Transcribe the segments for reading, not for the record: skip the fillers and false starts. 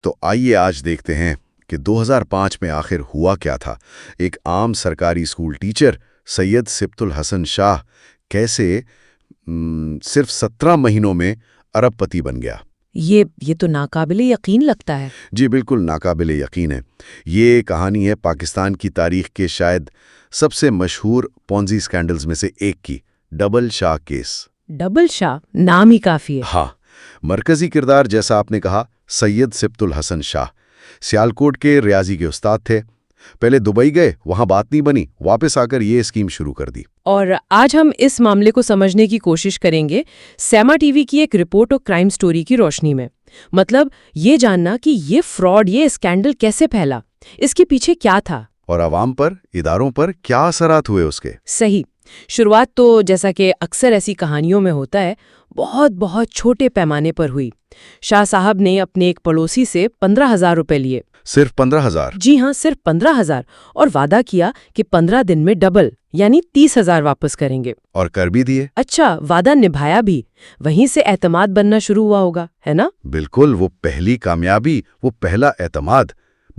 تو آئیے آج دیکھتے ہیں کہ 2005 میں آخر ہوا کیا تھا۔ ایک عام سرکاری اسکول ٹیچر سید سبط الحسن شاہ کیسے صرف 17 مہینوں میں ارب پتی بن گیا۔ یہ تو ناقابل یقین لگتا ہے۔ جی بالکل ناقابل یقین ہے۔ یہ کہانی ہے پاکستان کی تاریخ کے شاید سب سے مشہور پونزی اسکینڈلز میں سے ایک کی، ڈبل شاہ کیس۔ ڈبل شاہ نام ہی کافی ہے۔ ہاں، مرکزی کردار جیسا آپ نے کہا سید سبط الحسن شاہ سیالکوٹ کے ریاضی کے استاد تھے۔ پہلے دبئی گئے، وہاں بات نہیں بنی، واپس آ کر یہ اسکیم شروع کر دی۔ اور آج ہم اس معاملے کو سمجھنے کی کوشش کریں گے سیما ٹی وی کی ایک رپورٹ اور کرائم سٹوری کی روشنی میں۔ مطلب یہ جاننا کہ یہ فراڈ، یہ اسکینڈل کیسے پھیلا، اس کے پیچھے کیا تھا، اور عوام پر، اداروں پر کیا اثرات ہوئے اس کے۔ صحیح۔ شروعات تو جیسا کہ اکثر ایسی کہانیوں میں ہوتا ہے بہت چھوٹے پیمانے پر ہوئی۔ شاہ صاحب نے اپنے ایک پڑوسی سے 15,000 روپے لیے۔ صرف 15,000؟ جی ہاں، صرف 15,000، اور وعدہ کیا کہ 15 دن میں ڈبل یعنی 30,000 واپس کریں گے۔ اور کر بھی دیے۔ اچھا، وعدہ نبھایا بھی۔ وہیں سے اعتماد بننا شروع ہوا ہوگا، ہے نا؟ بالکل، وہ پہلی کامیابی، وہ پہلا اعتماد،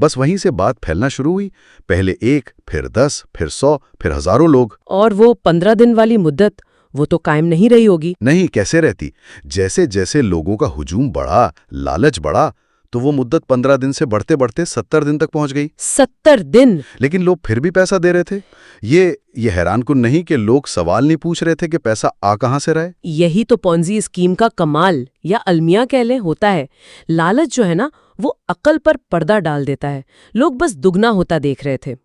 بس وہیں سے بات پھیلنا شروع ہوئی۔ پہلے 1، پھر 10، پھر 100، پھر ہزاروں لوگ۔ اور وہ 15 دن والی مدت، وہ تو قائم نہیں رہی ہوگی۔ نہیں، کیسے رہتی؟ جیسے جیسے لوگوں کا ہجوم بڑھا، لالچ بڑھا، تو وہ مدت 15 دن سے بڑھتے بڑھتے 70 دن تک پہنچ گئی۔ 70 دن! لیکن لوگ پھر بھی پیسہ دے رہے تھے۔ یہ حیران کن نہیں کہ لوگ سوال نہیں پوچھ رہے تھے کہ پیسہ آ کہاں سے رہے۔ یہی تو پونزی اسکیم کا کمال یا المیہ کہہ لیں ہوتا ہے۔ لالچ جو ہے نا، وہ عقل پر پردہ ڈال دیتا ہے۔ لوگ بس دگنا ہوتا دیکھ رہے تھے۔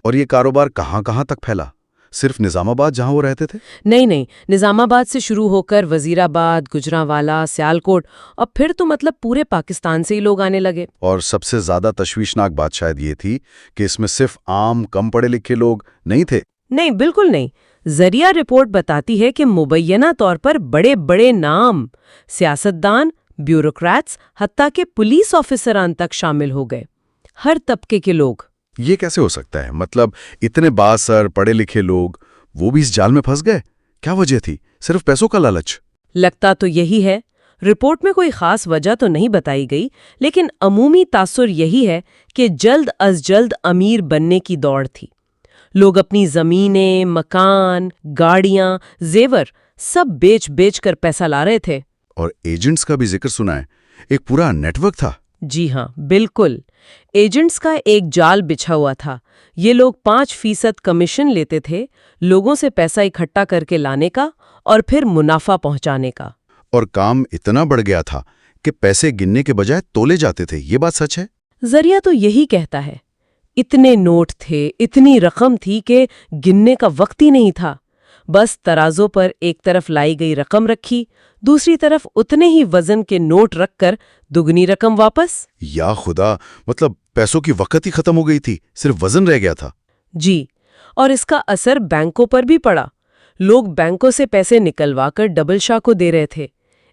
اور یہ کاروبار کہاں کہاں تک پھیلا؟ صرف نظام آباد جہاں وہ رہتے تھے؟ نہیں، نظام آباد سے شروع ہو کر وزیر آباد، گجرانوالہ، سیالکوٹ، اور پھر تو مطلب پورے پاکستان سے ہی لوگ آنے لگے۔ اور سب سے زیادہ تشویشناک بات شاید یہ تھی کہ اس میں صرف عام کم پڑھے لکھے لوگ نہیں تھے۔ نہیں، بالکل نہیں۔ ذریعہ رپورٹ بتاتی ہے کہ مبینہ طور پر بڑے بڑے نام، سیاستدان، بیوروکریٹس، حتیٰ کہ پولیس آفیسران تک شامل ہو گئے۔ ہر طبقے کے لوگ۔ یہ کیسے ہو سکتا ہے؟ مطلب اتنے بااثر پڑھے لکھے لوگ وہ بھی اس جال میں پھنس گئے؟ کیا وجہ تھی؟ صرف پیسوں کا لالچ؟ لگتا تو یہی ہے۔ رپورٹ میں کوئی خاص وجہ تو نہیں بتائی گئی، لیکن عمومی تاثر یہی ہے کہ جلد از جلد امیر بننے کی دوڑ تھی۔ لوگ اپنی زمینیں، مکان، گاڑیاں، زیور سب بیچ کر پیسہ لا رہے تھے۔ اور ایجنٹس کا بھی ذکر سنا ہے، ایک پورا نیٹ ورک تھا۔ جی ہاں، بالکل۔ ایجنٹس کا ایک جال بچھا ہوا تھا۔ یہ لوگ 5% کمیشن لیتے تھے، لوگوں سے پیسہ اکٹھا کر کے لانے کا اور پھر منافع پہنچانے کا۔ اور کام اتنا بڑھ گیا تھا کہ پیسے گننے کے بجائے تولے جاتے تھے۔ یہ بات سچ ہے؟ ذریعہ تو یہی کہتا ہے۔ اتنے نوٹ تھے، اتنی رقم تھی کہ گننے کا وقت ہی نہیں تھا۔ بس ترازوں پر ایک طرف لائی گئی رقم رکھی، دوسری طرف اتنے ہی وزن کے نوٹ رکھ کر دگنی رقم واپس۔ یا خدا، مطلب پیسوں کی وقت ہی ختم ہو گئی تھی، صرف وزن رہ گیا تھا۔ جی، اور اس کا اثر بینکوں پر بھی پڑا۔ لوگ بینکوں سے پیسے نکلوا کر ڈبل شاہ کو دے رہے تھے۔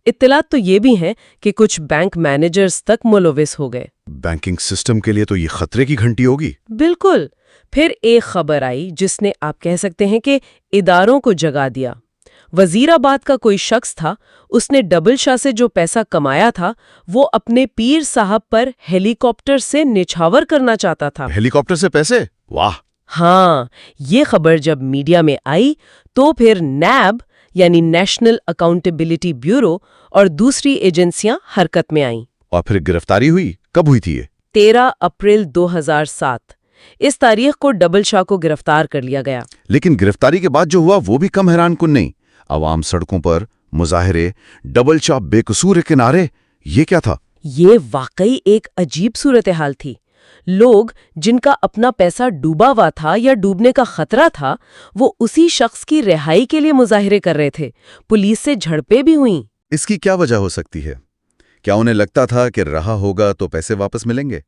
اطلاعات تو یہ بھی ہیں کہ کچھ بینک مینیجرز تک ملوث ہو گئے۔ بینکنگ سسٹم کے لیے تو یہ خطرے کی گھنٹی ہوگی۔ بالکل۔ پھر ایک خبر آئی جس نے، آپ کہہ سکتے ہیں کہ اداروں کو جگا دیا۔ وزیر آباد کا کوئی شخص تھا، اس نے ڈبل شاہ سے جو پیسہ کمایا تھا وہ اپنے پیر صاحب پر ہیلی کاپٹر سے نچھاور کرنا چاہتا تھا۔ ہیلی کاپٹر سے پیسے؟ واہ! ہاں، یہ خبر جب میڈیا میں آئی تو پھر نیب یعنی نیشنل اکاؤنٹیبلٹی بیورو اور دوسری ایجنسیاں حرکت میں آئیں۔ اور پھر گرفتاری ہوئی؟ کب ہوئی تھی یہ؟ 13 اپریل 2007۔ اس تاریخ کو ڈبل شاہ کو گرفتار کر لیا گیا۔ لیکن گرفتاری کے بعد جو ہوا وہ بھی کم حیران کن نہیں۔ عوام سڑکوں پر، مظاہرے، ڈبل شاہ بے قصور کے نعرے، یہ کیا تھا؟ یہ واقعی ایک عجیب صورتحال تھی۔ لوگ جن کا اپنا پیسہ ڈوبا ہوا تھا یا ڈوبنے کا خطرہ تھا، وہ اسی شخص کی رہائی کے لیے مظاہرے کر رہے تھے۔ پولیس سے جھڑپیں بھی ہوئیں۔ اس کی کیا وجہ ہو سکتی ہے؟ کیا انہیں لگتا تھا کہ رہا ہوگا تو پیسے واپس ملیں گے؟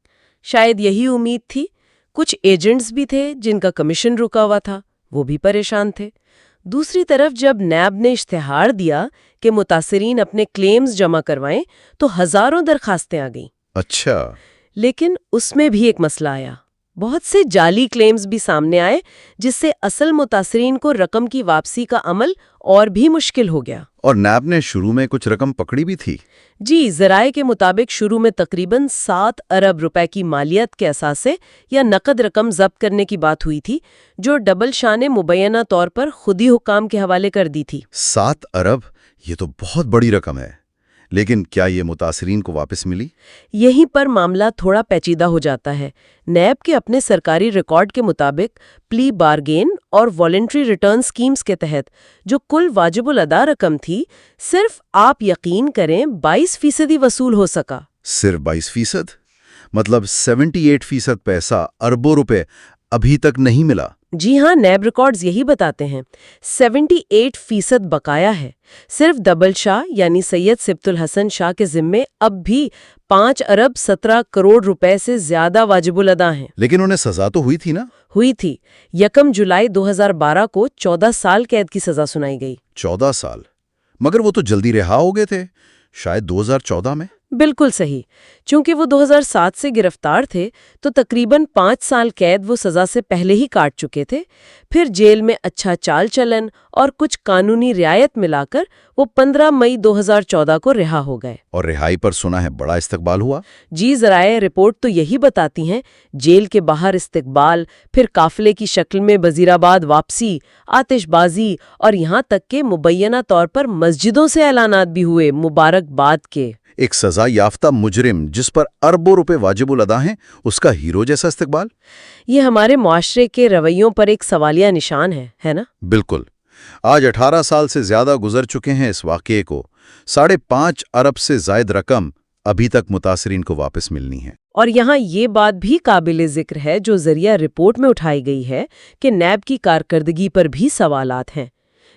شاید یہی امید تھی۔ کچھ ایجنٹس بھی تھے جن کا کمیشن رکا ہوا تھا، وہ بھی پریشان تھے۔ دوسری طرف جب نیب نے اشتہار دیا کہ متاثرین اپنے کلیمز جمع کروائیں تو ہزاروں درخواستیں آ گئیں۔ اچھا۔ لیکن اس میں بھی ایک مسئلہ آیا، بہت سے جعلی کلیمز بھی سامنے آئے جس سے اصل متاثرین کو رقم کی واپسی کا عمل اور بھی مشکل ہو گیا۔ اور نیب نے شروع میں کچھ رقم پکڑی بھی تھی۔ جی، ذرائع کے مطابق شروع میں تقریباً 7 ارب روپے کی مالیت کے اثاثے یا نقد رقم ضبط کرنے کی بات ہوئی تھی، جو ڈبل شاہ نے مبینہ طور پر خود ہی حکام کے حوالے کر دی تھی۔ 7 ارب، یہ تو بہت بڑی رقم ہے، لیکن کیا یہ متاثرین کو واپس ملی؟ یہیں پر معاملہ تھوڑا پیچیدہ ہو جاتا ہے۔ نیب کے اپنے سرکاری ریکارڈ کے مطابق پلی بارگین اور والنٹری ریٹرن سکیمز کے تحت جو کل واجب الادا رقم تھی، صرف آپ یقین کریں 22% وصول ہو سکا۔ صرف 22%؟ مطلب 78% پیسہ، اربوں روپے ابھی تک نہیں ملا۔ جی ہاں، نیب ریکارڈز یہی بتاتے ہیں۔ 78% بقایا ہے۔ صرف ڈبل شاہ یعنی سید سبط الحسن شاہ کے ذمے اب بھی 5 ارب 17 کروڑ روپے سے زیادہ واجب الادا ہیں۔ لیکن انہیں سزا تو ہوئی تھی نا؟ ہوئی تھی۔ 1 جولائی 2012 کو 14 سال قید کی سزا سنائی گئی۔ 14 سال؟ مگر وہ تو جلدی رہا ہو گئے تھے، شاید 2014 میں۔ بالکل صحیح۔ چونکہ وہ 2007 سے گرفتار تھے تو تقریباً 5 سال قید وہ سزا سے پہلے ہی کاٹ چکے تھے۔ پھر جیل میں اچھا چال چلن اور کچھ قانونی رعایت ملا کر وہ 15 مئی 2014 کو رہا ہو گئے۔ اور رہائی پر سنا ہے بڑا استقبال ہوا؟ جی، ذرائع رپورٹ تو یہی بتاتی ہیں۔ جیل کے باہر استقبال، پھر قافلے کی شکل میں وزیرآباد واپسی، آتش بازی اور یہاں تک کہ مبینہ طور پر مسجدوں سے اعلانات بھی ہوئے مبارکباد کے۔ ایک سزا یافتہ مجرم جس پر اربوں روپے واجب الادا ہیں، اس کا ہیرو جیسا استقبال؟ یہ ہمارے معاشرے کے رویوں پر ایک سوالیہ نشان ہے نا؟ بالکل۔ آج 18 سال سے زیادہ گزر چکے ہیں اس واقعے کو۔ 5.5 ارب سے زائد رقم ابھی تک متاثرین کو واپس ملنی ہے۔ اور یہاں یہ بات بھی قابل ذکر ہے جو ذریعہ رپورٹ میں اٹھائی گئی ہے کہ نیب کی کارکردگی پر بھی سوالات ہیں۔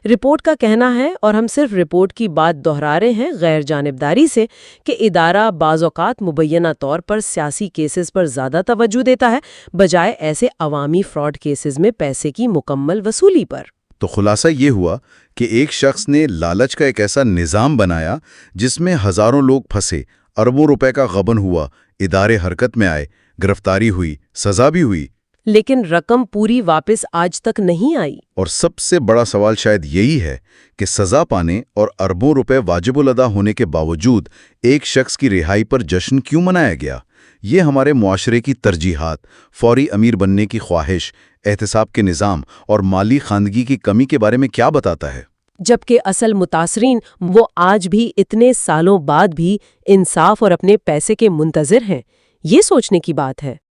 رپورٹ کا کہنا ہے، اور ہم صرف رپورٹ کی بات دہرا رہے ہیں غیر جانبداری سے، کہ ادارہ بعض اوقات مبینہ طور پر سیاسی کیسز پر زیادہ توجہ دیتا ہے بجائے ایسے عوامی فراڈ کیسز میں پیسے کی مکمل وصولی پر۔ تو خلاصہ یہ ہوا کہ ایک شخص نے لالچ کا ایک ایسا نظام بنایا جس میں ہزاروں لوگ پھنسے، اربوں روپے کا غبن ہوا، ادارے حرکت میں آئے، گرفتاری ہوئی، سزا بھی ہوئی، لیکن رقم پوری واپس آج تک نہیں آئی۔ اور سب سے بڑا سوال شاید یہی ہے کہ سزا پانے اور اربوں روپے واجب الادا ہونے کے باوجود ایک شخص کی رہائی پر جشن کیوں منایا گیا؟ یہ ہمارے معاشرے کی ترجیحات، فوری امیر بننے کی خواہش، احتساب کے نظام اور مالی خواندگی کی کمی کے بارے میں کیا بتاتا ہے؟ جبکہ اصل متاثرین وہ آج بھی اتنے سالوں بعد بھی انصاف اور اپنے پیسے کے منتظر ہیں۔ یہ سوچنے کی بات ہے۔